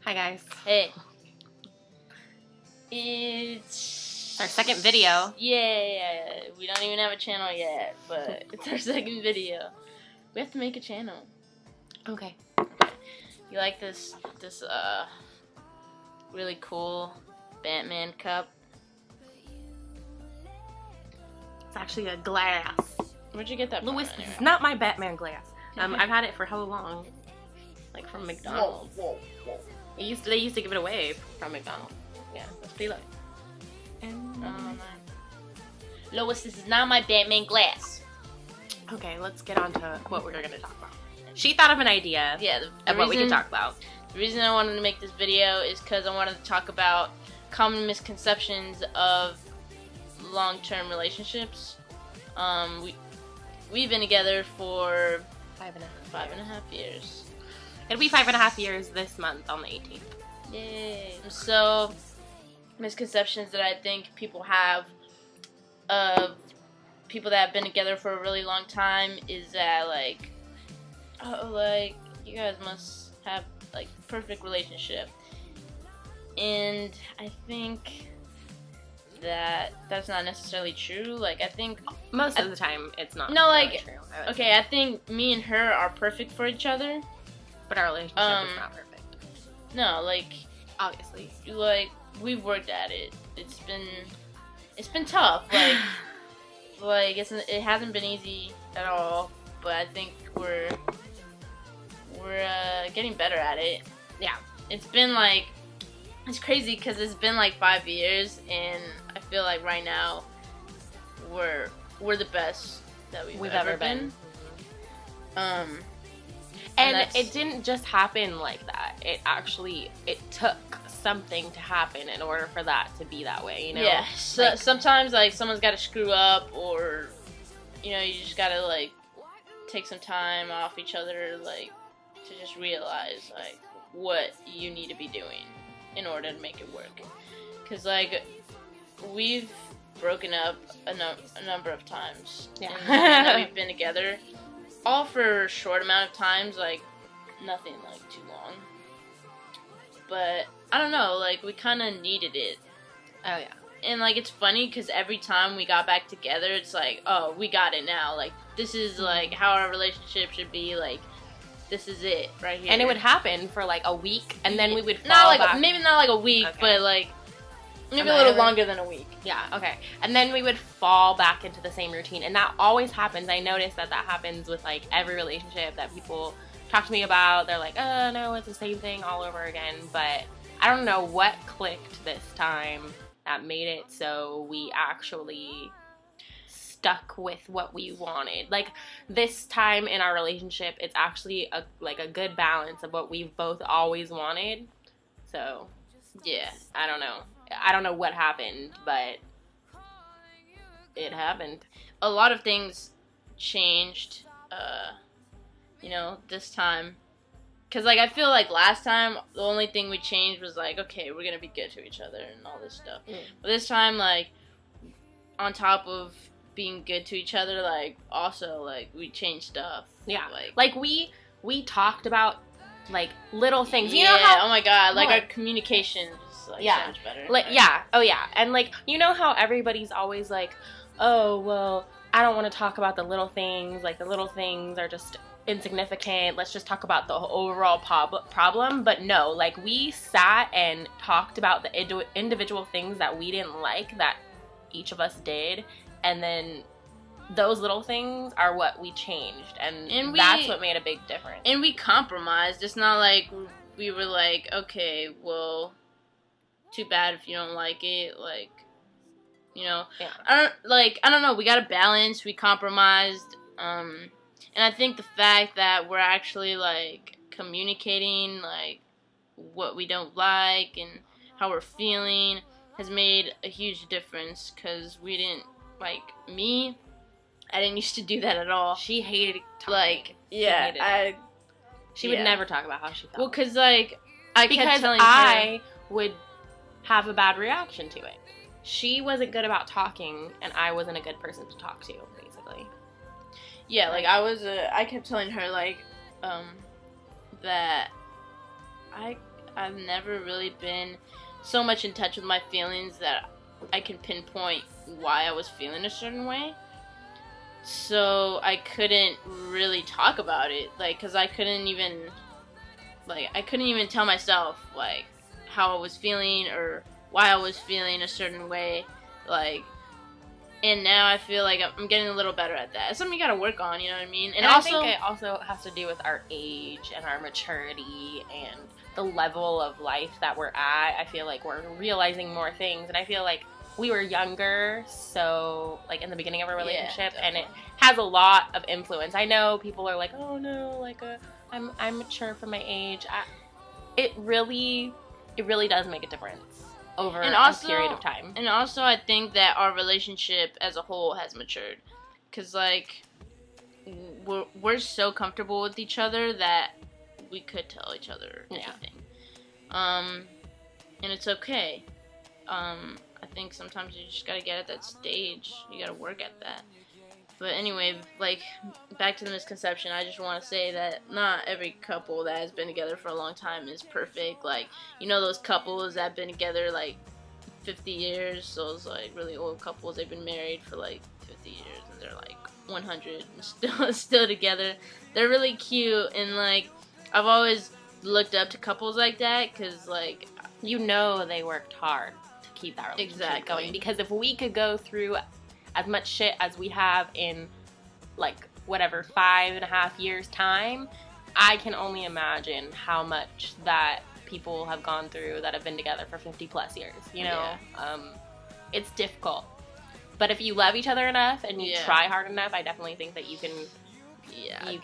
Hi guys. Hey. It's Our second video. Yeah. We don't even have a channel yet, but it's our second video. We have to make a channel. Okay. You like this really cool Batman cup? It's actually a glass. Where'd you get that from? Louis, this is not my Batman glass. I've had it for how long? Like from McDonald's. Whoa. They used to give it away from McDonald's. Yeah, let's see, look. Lois, this is not my Batman glass. Okay, let's get on to what we're going to talk about. She thought of an idea of what we could talk about. The reason I wanted to make this video is because I wanted to talk about common misconceptions of long-term relationships. We've been together for 5.5 years. It'll be 5.5 years this month on the 18th. Yay. So, misconceptions that I think people have of people that have been together for a really long time is that, like, oh, like, you guys must have, like, the perfect relationship. And I think that that's not necessarily true. Like, I think most of the time it's not. No, like, really true, okay, I think me and her are perfect for each other. But our relationship is not perfect. No, like, obviously, like, we've worked at it. It's been tough. Like, it hasn't been easy at all. But I think we're getting better at it. Yeah, it's been like, it's crazy because it's been like 5 years, and I feel like right now we're the best that we've ever been. And it didn't just happen like that. It took something to happen in order for that to be that way, you know? Yeah, so, like, sometimes, like, someone's got to screw up, or, you know, you just got to, like, take some time off each other, like, to just realize, like, what you need to be doing in order to make it work. Because, like, we've broken up a number of times. Yeah. And we've been together. All for a short amount of times, like, nothing, like, too long. But, I don't know, like, we kind of needed it. Oh, yeah. And, like, it's funny, because every time we got back together, it's like, oh, we got it now. Like, this is, like, how our relationship should be. Like, this is it, right here. And it would happen for, like, a week, and then we would fall back. Maybe not, like, a week, okay. but, like, maybe a little longer than a week. Yeah, okay. And then we would fall back into the same routine. And that always happens. I notice that happens with, like, every relationship that people talk to me about. They're like, oh, no, it's the same thing all over again. But I don't know what clicked this time that made it so we actually stuck with what we wanted. Like, this time in our relationship, it's actually, a good balance of what we've both always wanted. So, yeah, I don't know. I don't know what happened, but it happened. A lot of things changed, you know, this time. Because, like, I feel like last time, the only thing we changed was, like, okay, we're going to be good to each other and all this stuff. But this time, like, on top of being good to each other, like, also, like, we changed stuff. Yeah. Like we talked about, like, little things. Yeah, you know how, oh my god, like, our communication is, like, so much better. Like, yeah, oh yeah. And, like, you know how everybody's always like, oh, well, I don't want to talk about the little things. Like, the little things are just insignificant. Let's just talk about the overall problem. But no, like, we sat and talked about the individual things that we didn't like that each of us did, and then those little things are what we changed, and that's what made a big difference. And we compromised. It's not like we were like, okay, well, too bad if you don't like it, like, you know. Yeah. I don't know, we got a balance, we compromised, and I think the fact that we're actually, like, communicating, like, what we don't like and how we're feeling has made a huge difference, because we didn't, like, I didn't used to do that at all. She hated talking. Like, yeah, she would never talk about how she felt. Well, because, like, I kept telling her would have a bad reaction to it. She wasn't good about talking, and I wasn't a good person to talk to, basically. Yeah, like, I kept telling her, like, that I I've never really been so much in touch with my feelings that I can pinpoint why I was feeling a certain way. So I couldn't really talk about it, like, cause I couldn't even tell myself like how I was feeling or why I was feeling a certain way, like. And now I feel like I'm getting a little better at that. It's something you gotta work on, you know what I mean? And also, I think it also has to do with our age and our maturity and the level of life that we're at. I feel like we're realizing more things, and I feel like we were younger, so like in the beginning of our relationship, and it has a lot of influence. I know people are like, "Oh no, like I'm mature for my age." It really does make a difference over a period of time. And also, I think that our relationship as a whole has matured, cause like we're so comfortable with each other that we could tell each other anything, and it's okay. I think sometimes you just gotta get at that stage. You gotta work at that. But anyway, like, back to the misconception, I just want to say that not every couple that has been together for a long time is perfect. Like, you know those couples that have been together, like, 50 years? Those, like, really old couples, they've been married for, like, 50 years, and they're, like, 100 and still together. They're really cute, and, like, I've always looked up to couples like that, because, like, you know they worked hard to keep that relationship going. Because if we could go through as much shit as we have in, like, whatever, 5.5 years time, I can only imagine how much that people have gone through that have been together for 50 plus years, you know? It's difficult. But if you love each other enough and you try hard enough, I definitely think that you can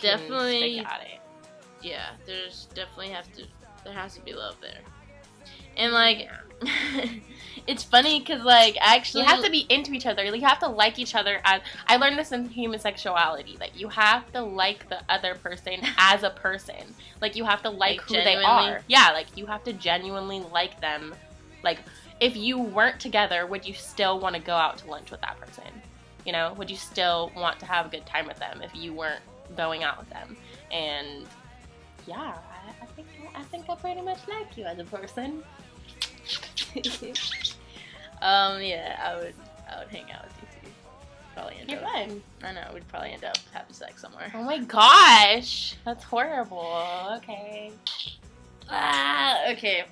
definitely stick at it. Yeah, there has to be love there. And, like, it's funny because, like, actually, you have to be into each other. You have to like each other. I learned this in human sexuality, that you have to like the other person as a person. Like, you have to like who they are. Yeah, like, you have to genuinely like them. Like, if you weren't together, would you still want to go out to lunch with that person? You know, would you still want to have a good time with them if you weren't going out with them? And yeah, I think I pretty much like you as a person. Yeah, I would hang out with you too. Probably end You're up. fun. I know, we'd probably end up having sex somewhere. Oh my gosh, that's horrible. Okay. Okay.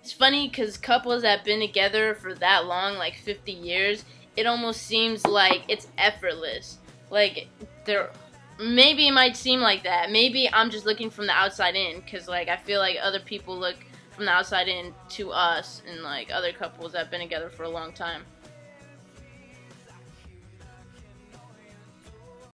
It's funny because couples that have been together for that long, like 50 years, it almost seems like it's effortless. Like, maybe it might seem like that. Maybe I'm just looking from the outside in, because, like, I feel like other people look from the outside in to us and, like, other couples that have been together for a long time.